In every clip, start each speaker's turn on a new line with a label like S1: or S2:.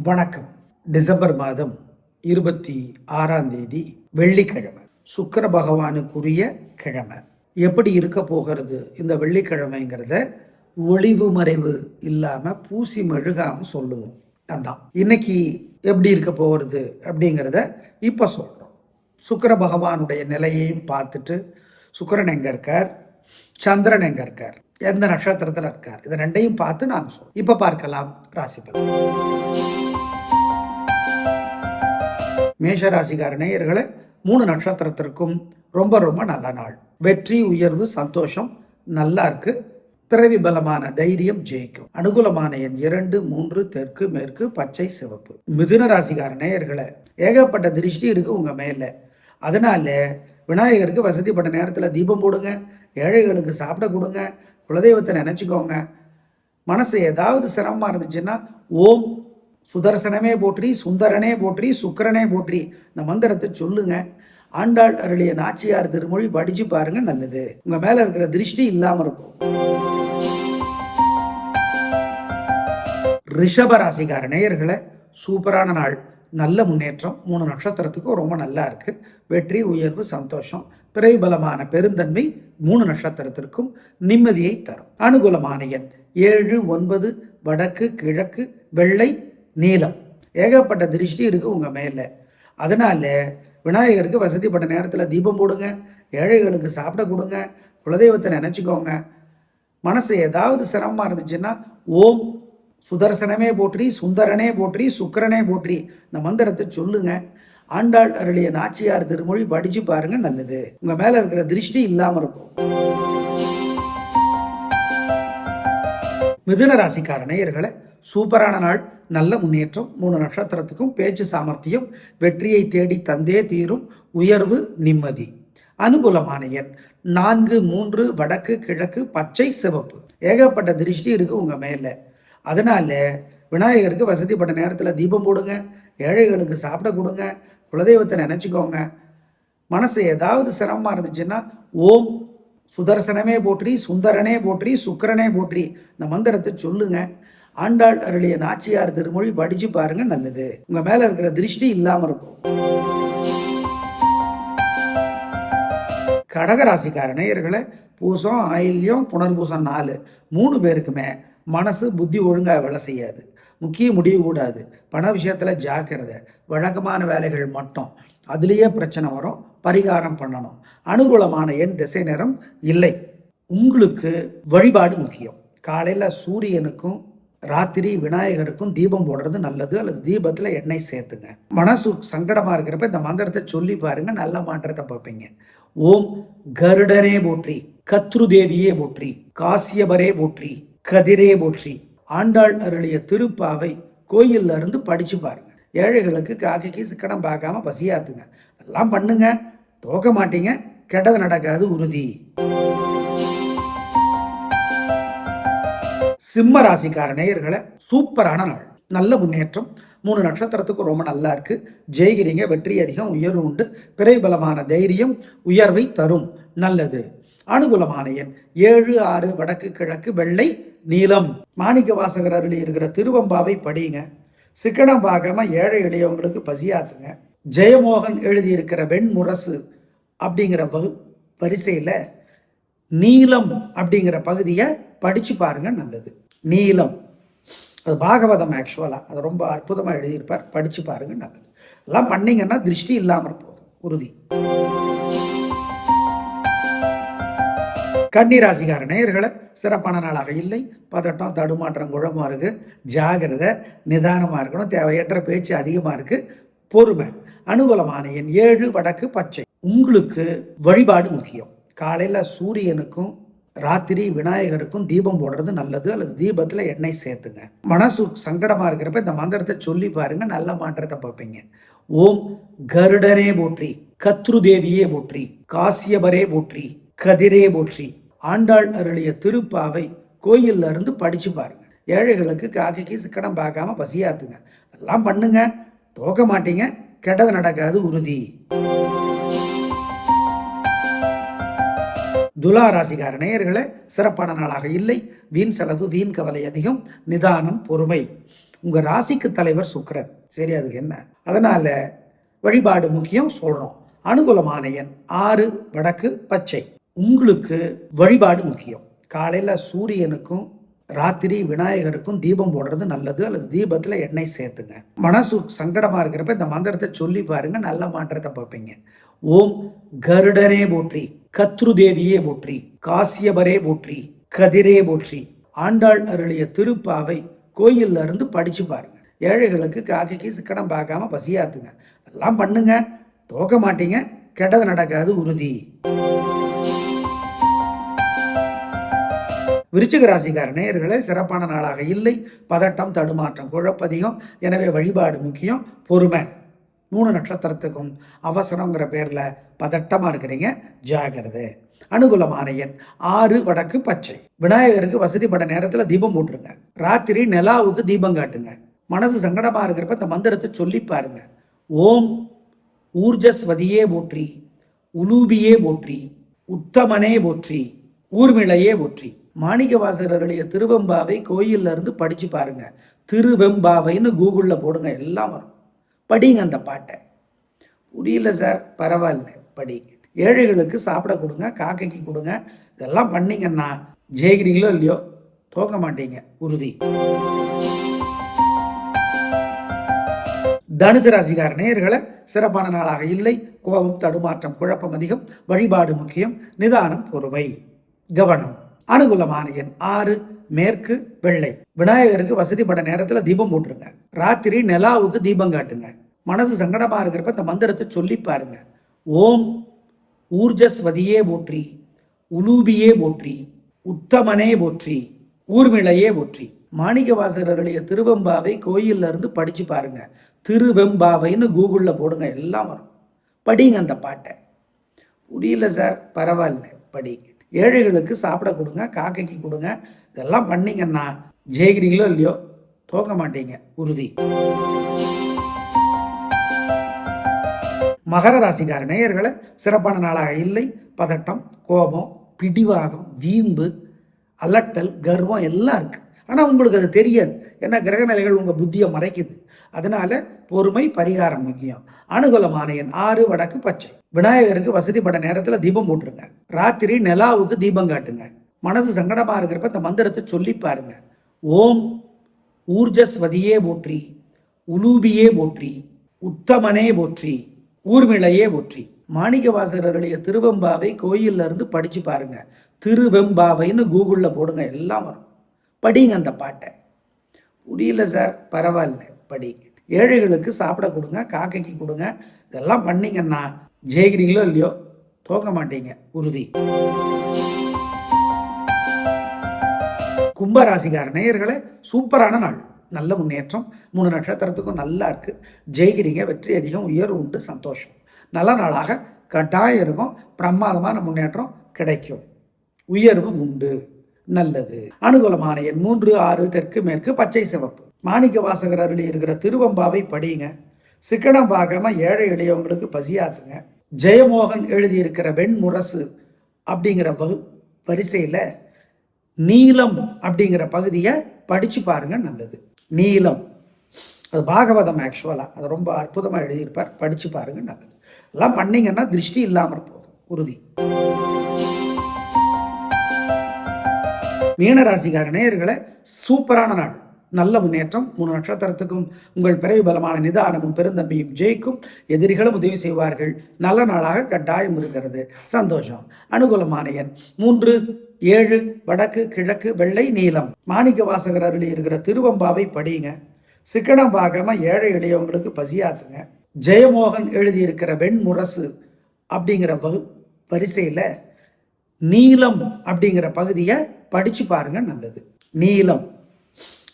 S1: வணக்கம். டிசம்பர் மாதம் 26ஆம் தேதி வெள்ளிக்கிழமை, சுக்கிர பகவானுக்குரிய கிழமை. எப்படி இருக்க போகிறது இந்த வெள்ளிக்கிழமைங்கிறத ஒளிவு மறைவு இல்லாமல் பூசி மெழுகாமல் சொல்லுவோம். அதான் இன்னைக்கு எப்படி இருக்க போகிறது அப்படிங்கிறத இப்போ சொல்கிறோம். சுக்கிர பகவானுடைய நிலையையும் பார்த்துட்டு, சுக்கிரன் எங்கே இருக்கார், சந்திரன் எங்கே இருக்கார், எந்த நட்சத்திரத்தில் இருக்கார், இதை ரெண்டையும் பார்த்து நாங்கள் சொல்றோம். இப்போ பார்க்கலாம் ராசி பலன். மேஷராசிக்கார நேயர்களே, 3 நட்சத்திரத்திற்கும் ரொம்ப ரொம்ப நல்ல நாள். வெற்றி, உயர்வு, சந்தோஷம் நல்லா இருக்கு. பிறவி பலமான தைரியம் ஜெயிக்கும். அனுகூலமான எண் 2, 3, தெற்கு, மேற்கு, பச்சை, சிவப்பு. மிதுன ராசிக்கார நேயர்களே, ஏகப்பட்ட திருஷ்டி இருக்கு உங்க மேல. அதனால விநாயகருக்கு வசதிப்பட்ட நேரத்தில் தீபம் போடுங்க, ஏழைகளுக்கு சாப்பிட கொடுங்க, குலதெய்வத்தை நினைச்சுக்கோங்க. மனசு ஏதாவது சிரமமா இருந்துச்சுன்னா ஓம் சுதர்சனமே போற்றி, சுந்தரனே போற்றி, சுக்கிரனே போற்றி இந்த மந்திரத்தை சொல்லுங்க. ஆண்டாள் அருளிய நாச்சியார் திருமொழி படிச்சு பாருங்க, நல்லது. உங்க மேல இருக்கிற திருஷ்டி இல்லாம இருக்கும். ரிஷப ராசிக்கார நேயர்களே, சூப்பரான நாள், நல்ல முன்னேற்றம். 3 நட்சத்திரத்துக்கும் ரொம்ப நல்லா இருக்கு. வெற்றி, உயர்வு, சந்தோஷம், பிறைபலமான பெருந்தன்மை 3 நட்சத்திரத்திற்கும் நிம்மதியை தரும். அனுகூலமான எண் 7, 9, வடக்கு, கிழக்கு, வெள்ளை, நீலம். ஏகப்பட்ட திருஷ்டி இருக்கு உங்க மேல. அதனால விநாயகருக்கு வசதிப்பட்ட நேரத்தில் தீபம் போடுங்க, ஏழைகளுக்கு சாப்பிட கொடுங்க, குலதெய்வத்தை நினைச்சுக்கோங்க. மனசு ஏதாவது சிரமமா இருந்துச்சுன்னா ஓம் சுதர்சனமே போற்றி, சுந்தரனே போற்றி, சுக்கிரனே போற்றி இந்த மந்திரத்தை சொல்லுங்க. ஆண்டாள் அருளிய நாச்சியார் திருமொழி படிச்சு பாருங்க, நல்லது. உங்க மேல இருக்கிற திருஷ்டி இல்லாம இருக்கும். மிதுன ராசிக்கார நேயர்களே, சூப்பரான நாள், நல்ல முன்னேற்றம். 3 நட்சத்திரத்துக்கும் பேச்சு சாமர்த்தியம், வெற்றியை தேடி தந்தே தீரும், உயர்வு, நிம்மதி. அனுகூலமான எண் 4, 3, வடக்கு, கிழக்கு, பச்சை, சிவப்பு. ஏகப்பட்ட திருஷ்டி இருக்கு உங்க மேல. அதனால விநாயகருக்கு வசதிப்பட்ட நேரத்தில் தீபம் போடுங்க, ஏழைகளுக்கு சாப்பிட கொடுங்க, குலதெய்வத்தை நினைச்சுக்கோங்க. மனசு ஏதாவது சிரமமா இருந்துச்சுன்னா ஓம் சுதர்சனமே போற்றி, சுந்தரனே போற்றி, சுக்கிரனே போற்றி இந்த மந்திரத்தை சொல்லுங்க. ஆண்டாள் அருளிய நாச்சியார் திருமொழி படிச்சு பாருங்க, நல்லது. உங்க மேல இருக்கிற திருஷ்டி இல்லாம இருக்கும். கடகராசிக்கார நேயர்களே, பூசம், ஆயில்யம், புனர்பூசம் 4 3 பேருக்குமே மனசு புத்தி ஒழுங்காக வேலை செய்யாது. முக்கிய முடிவு கூடாது. பண விஷயத்தில் ஜாக்கிரதை. வழக்கமான வேலைகள் மட்டும், அதுலேயே பிரச்சனை வரும், பரிகாரம் பண்ணணும். அனுகூலமான எண் திசை நேரம் இல்லை. உங்களுக்கு வழிபாடு முக்கியம். காலையில் சூரியனுக்கும் ராத்திரி விநாயகருக்கும் தீபம் போடுறது நல்லது, அல்லது தீபத்தில் எண்ணெய் சேர்த்துங்க. மனசு சங்கடமாக இருக்கிறப்ப இந்த மந்திரத்தை சொல்லி பாருங்க, நல்ல மாற்றத்தை பார்ப்பீங்க. ஓம் கருடனே போற்றி, கத்ருதேவியே போற்றி, காசியபரே போற்றி, கதிரே போற்றி. ஆண்டாள் அருளிய திருப்பாவை கோயில்ல இருந்து படிச்சு பாருங்க. ஏழைகளுக்கு காக்கைக்கு சிக்கனம் பார்க்காம பசியாத்துங்க. எல்லாம் பண்ணுங்க, தோக்க மாட்டீங்க, கெட்டது நடக்காது உறுதி. சிம்ம ராசிக்கார நேயர்களை, சூப்பரான நாள், நல்ல முன்னேற்றம். 3 நட்சத்திரத்துக்கு ரொம்ப நல்லா இருக்கு. ஜெயிக்கிறீங்க, வெற்றி அதிகம், உயர்வு உண்டு. பிறைபலமான தைரியம் உயர்வை தரும், நல்லது. அனுகூலமான எண் 7, 6, வடக்கு, கிழக்கு, வெள்ளை, நீலம். மாணிக்க வாசகர் அருளி இருக்கிற திருவம்பாவை படிங்க. சிக்கனம் பார்க்காம ஏழை எளியவங்களுக்கு பசியாத்துங்க. ஜெயமோகன் எழுதியிருக்கிற வெண்முரசு அப்படிங்கிற வரிசையில் நீலம் அப்படிங்கிற பகுதியை படிச்சு பாருங்க, நல்லது. நீலம் அது பாகவதம், ஆக்சுவலாக அது ரொம்ப அற்புதமாக எழுதியிருப்பார், படிச்சு பாருங்க, நல்லது. எல்லாம் பண்ணீங்கன்னா திருஷ்டி இல்லாமல் போகும், உறுதி. கன்னிராசிக்கார நேயர்களை, சிறப்பான நாளாக இல்லை. பதட்டம், தடுமாற்றம், குழம்பா இருக்கு. ஜாகிரதை, நிதானமாக இருக்கணும். தேவையற்ற பேச்சு அதிகமாக இருக்கு, பொறுமை. அனுகூலமான எண் 7, வடக்கு, பச்சை. உங்களுக்கு வழிபாடு முக்கியம். காலையில் சூரியனுக்கும் ராத்திரி விநாயகருக்கும் தீபம் போடுறது நல்லது, அல்லது தீபத்தில் எண்ணெய் சேர்த்துங்க. மனசு சங்கடமாக இருக்கிறப்ப இந்த மந்திரத்தை சொல்லி பாருங்க, நல்ல மாற்றத்தை பார்ப்பீங்க. ஓம் கருடனே போற்றி, கத்ருதேவியே போற்றி, காசியபரே போற்றி, கதிரே போற்றி. ஆண்டாள் அருளிய திருப்பாவை கோயில்ல இருந்து படிச்சு பாருங்க. ஏழைகளுக்கு காக்கைக்கு சிக்கனம் பார்க்காம பசியாத்துங்க. எல்லாம் பண்ணுங்க, தோக்க மாட்டீங்க, கெட்டது நடக்காது உறுதி. துலா ராசிக்கார நேயர்களே, சிறப்பான நாளாக இல்லை. வீண் செலவு, வீண் கவலை அதிகம். நிதானம், பொறுமை. உங்கள் ராசிக்கு தலைவர் சுக்கிரன். சரி, அதுக்கு என்ன? அதனால் வழிபாடு முக்கியம் சொல்கிறோம். அனுகூலமான எண் 6, வடக்கு பச்சை. உங்களுக்கு வழிபாடு முக்கியம். காலையில் சூரியனுக்கும் ராத்திரி விநாயகருக்கும் தீபம் போடுறது நல்லது, அல்லது தீபத்தில் எண்ணெய் சேர்த்துங்க. மனசு சங்கடமாக இருக்கிறப்ப இந்த மந்திரத்தை சொல்லி பாருங்க, நல்ல மாற்றத்தை பார்ப்பீங்க. ஓம் கருடனே போற்றி, கத்ருதேவியே போற்றி, காசியபரே போற்றி, கதிரே போற்றி. ஆண்டாள் அருளிய திருப்பாவை கோயில்ல இருந்து படிச்சு பாருங்க. ஏழைகளுக்கு காக்கைக்கு சிக்கனம் பார்க்காம பசியாத்துங்க. எல்லாம் பண்ணுங்க, தோக்க மாட்டீங்க, கெட்டது நடக்காது உறுதி. விருச்சிக ராசிக்கார நேயர்களே, சிறப்பான நாளாக இல்லை. பதட்டம், தடுமாற்றம், குழப்பதிகம். எனவே வழிபாடு முக்கியம், பொறுமை. 3 நட்சத்திரத்துக்கும் அவசரங்கிற பேர்ல பதட்டமா இருக்கிறீங்க, ஜாகிரதை. அனுகூலமான எண் 6, வடக்கு பச்சை. விநாயகருக்கு வசதிப்பட நேரத்தில் தீபம் போட்டுருங்க. ராத்திரி நிலாவுக்கு தீபம் காட்டுங்க. மனசு சங்கடமா இருக்கிறப்ப இந்த மந்திரத்தை சொல்லி பாருங்க. ஓம் ஊர்ஜஸ்வதியே போற்றி, உலூபியே போற்றி, உத்தமனே போற்றி, ஊர்மிளையே போற்றி. மாணிக்கவாசகருடைய திருவெம்பாவை கோயில்ல இருந்து படிச்சு பாருங்க. திருவெம்பாவைன்னு கூகுளில் போடுங்க, எல்லாம் வரும். படிங்க அந்த பாட்டை. புரியல சார், பரவாயில்ல, படிங்க. ஏழைகளுக்கு சாப்பிட கொடுங்க, காக்கைக்கு கொடுங்க. இதெல்லாம் பண்ணீங்கன்னா ஜெயிக்கிறீங்களோ இல்லையோ, தோக்க மாட்டீங்க உறுதி. தனுசு ராசிக்கார நேயர்களை, சிறப்பான நாளாக இல்லை. கோபம், தடுமாற்றம், குழப்பம் அதிகம். வழிபாடு முக்கியம், நிதானம், பொறுமை, கவனம். அனுகூலமான எண் 6, மேற்கு வெள்ளை. விநாயகருக்கு வசதிப்பட நேரத்தில் தீபம் போட்டுருங்க. ராத்திரி நிலாவுக்கு தீபம் காட்டுங்க. மனசு சங்கடமா இருக்கிறப்ப இந்த மந்திரத்தை சொல்லி பாருங்க. ஓம் ஊர்ஜஸ்வதியே போற்றி, உலூபியே போற்றி, உத்தமனே போற்றி, ஊர்மிளையே போற்றி. மாணிக்கவாசகருடைய திருவெம்பாவை கோயில்ல இருந்து படிச்சு பாருங்க. திருவெம்பாவைன்னு கூகுளில் போடுங்க, எல்லாம் வரும். படிங்க அந்த பாட்டை. புரியல சார், பரவாயில்ல, படிங்க. ஏழைகளுக்கு சாப்பிட கொடுங்க, காக்கைக்கு கொடுங்க. இதெல்லாம் பண்ணீங்கன்னா ஜெயிக்கிறீங்களோ இல்லையோ, தோக்க மாட்டீங்க உறுதி. மகர ராசிக்கார நேயர்களை, சிறப்பான நாளாக இல்லை. பதட்டம், கோபம், பிடிவாதம், வீம்பு, அலட்டல், கர்வம் எல்லாம் இருக்கு. ஆனால் உங்களுக்கு அது தெரியாது. ஏன்னா கிரக நிலைகள் உங்கள் புத்தியை மறைக்குது. அதனால பொறுமை, பரிகாரம் முக்கியம். அனுகூலமான எண் 6, வடக்கு பச்சை. விநாயகருக்கு வசதிப்பட நேரத்தில் தீபம் போட்டுருங்க. ராத்திரி நிலாவுக்கு தீபம் காட்டுங்க. மனசு சங்கடமா இருக்கிறப்ப இந்த மந்திரத்தை சொல்லி பாருங்க. ஓம் ஊர்ஜஸ்வதியே போற்றி, உலூபியே போற்றி, உத்தமனே போற்றி, ஊர்மிளையே போற்றி. மாணிக்கவாசகருடைய திருவெம்பாவை கோயில்ல இருந்து படிச்சு பாருங்க. திருவெம்பாவைன்னு கூகுளில் போடுங்க, எல்லாம் வரும். படிங்க அந்த பாட்டை. புரியல சார், பரவாயில்ல, படிங்க. ஏழைகளுக்கு சாப்பிட கொடுங்க, காக்கைக்கு கொடுங்க. இதெல்லாம் பண்ணீங்கன்னா ஜெயிக்கிறீங்களோ இல்லையோ, தோக்க மாட்டீங்க உறுதி. கும்பராசிக்கார நேயர்களே, சூப்பரான நாள், நல்ல முன்னேற்றம். 3 நட்சத்திரத்துக்கும் நல்லா இருக்கு. ஜெயிக்கிறீங்க, வெற்றி அதிகம், உயர்வு உண்டு, சந்தோஷம். நல்ல நாளாக கட்டாயம் இருக்கும். பிரமாதமான முன்னேற்றம் கிடைக்கும், உயர்வு உண்டு, நல்லது. அனுகூலமான எண் 3, 6, தெற்கு மேற்கு பச்சை சிவப்பு. மாணிக்கவாசகர் அருளி இருக்கிற திருவெம்பாவை படிங்க. சிக்கனம் பார்க்காம ஏழை எளியவங்களுக்கு பசியாத்துங்க. ஜெயமோகன் எழுதியிருக்கிற வெண்முரசு அப்படிங்கிற வரிசையில் நீலம் அப்படிங்கிற பகுதியை படிச்சு பாருங்க, நல்லது. நீலம் அது பாகவதம், ஆக்சுவலாக அது ரொம்ப அற்புதமாக எழுதியிருப்பார். படிச்சு பாருங்க, நல்லது. எல்லாம் பண்ணீங்கன்னா திருஷ்டி இல்லாமல் போகும், உறுதி. மீனராசிக்கார நேயர்களை, சூப்பரான நாள், நல்ல முன்னேற்றம். 3 நட்சத்திரத்துக்கும் உங்கள் பிறவி பலமான நிதானமும் பெருந்தன்மையும் ஜெயிக்கும். எதிரிகளும் உதவி செய்வார்கள். நல்ல நாளாக கட்டாயம் இருக்கிறது, சந்தோஷம். அனுகூலமான எண் 3, 7, வடக்கு கிழக்கு வெள்ளை நீலம். மாணிக்கவாசகர் அருளி இருக்கிற திருவெம்பாவை படிங்க. சிக்கனம் பார்க்காம ஏழை எளியவங்களுக்கு பசியாத்துங்க. ஜெயமோகன் எழுதியிருக்கிற வெண்முரசு அப்படிங்கிற வரிசையில் நீலம் அப்படிங்கிற பகுதியை படிச்சு பாருங்க, நல்லது. நீலம்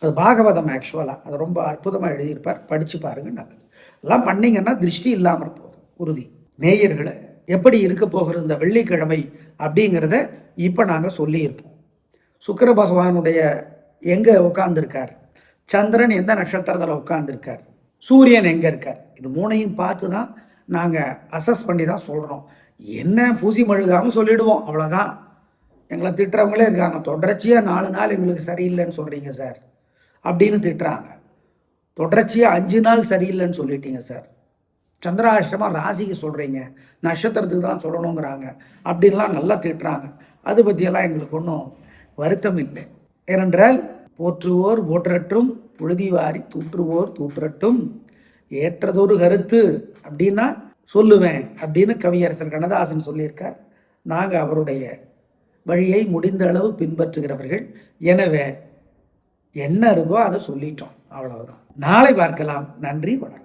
S1: அது பாகவதம், ஆக்சுவலாக அது ரொம்ப அற்புதமாக எழுதியிருப்பார். படிச்சு பாருங்க, நல்லது. எல்லாம் பண்ணீங்கன்னா திருஷ்டி இல்லாமல் போகும், உறுதி. நேயர்களை, எப்படி இருக்க போகிற இந்த வெள்ளிக்கிழமை அப்படிங்கிறத இப்போ நாங்கள் சொல்லியிருக்கோம். சுக்கிர பகவானுடைய எங்கே உட்கார்ந்துருக்கார், சந்திரன் எந்த நட்சத்திரத்தில் உட்கார்ந்துருக்கார், சூரியன் எங்கே இருக்கார், இது 3ஐயும் பார்த்து தான் நாங்கள் அசஸ் பண்ணி தான் சொல்கிறோம். என்ன பூசி மழுகாமல் சொல்லிடுவோம், அவ்வளோதான். எங்களை திட்டுறவங்களே இருக்காங்க. தொடர்ச்சியாக 4 நாள் எங்களுக்கு சரியில்லைன்னு சொல்கிறீங்க சார் அப்படின்னு திட்டுறாங்க. தொடர்ச்சியாக 5 நாள் சரியில்லைன்னு சொல்லிட்டீங்க சார். சந்திராஷ்டமம் ராசிக்கு சொல்கிறீங்க, நட்சத்திரத்துக்கு தான் சொல்லணுங்கிறாங்க, அப்படின்லாம் நல்லா திட்டுறாங்க. அது பற்றியெல்லாம் எங்களுக்கு ஒன்றும் வருத்தம் இல்லை. ஏனென்றால் போற்றுவோர் போற்றட்டும், புழுதிவாரி தூற்றுவோர் தூற்றட்டும், ஏற்றதொரு கருத்து அப்படின்னா சொல்லுவேன் அப்படின்னு கவியரசர் கண்ணதாசன் சொல்லியிருக்கார். நாங்கள் அவருடைய வழியை முடிந்த அளவு பின்பற்றுகிறவர்கள். எனவே என்ன இருக்கோ அதை சொல்லிட்டோம், அவ்வளவுதான். நாளை பார்க்கலாம். நன்றி, வணக்கம்.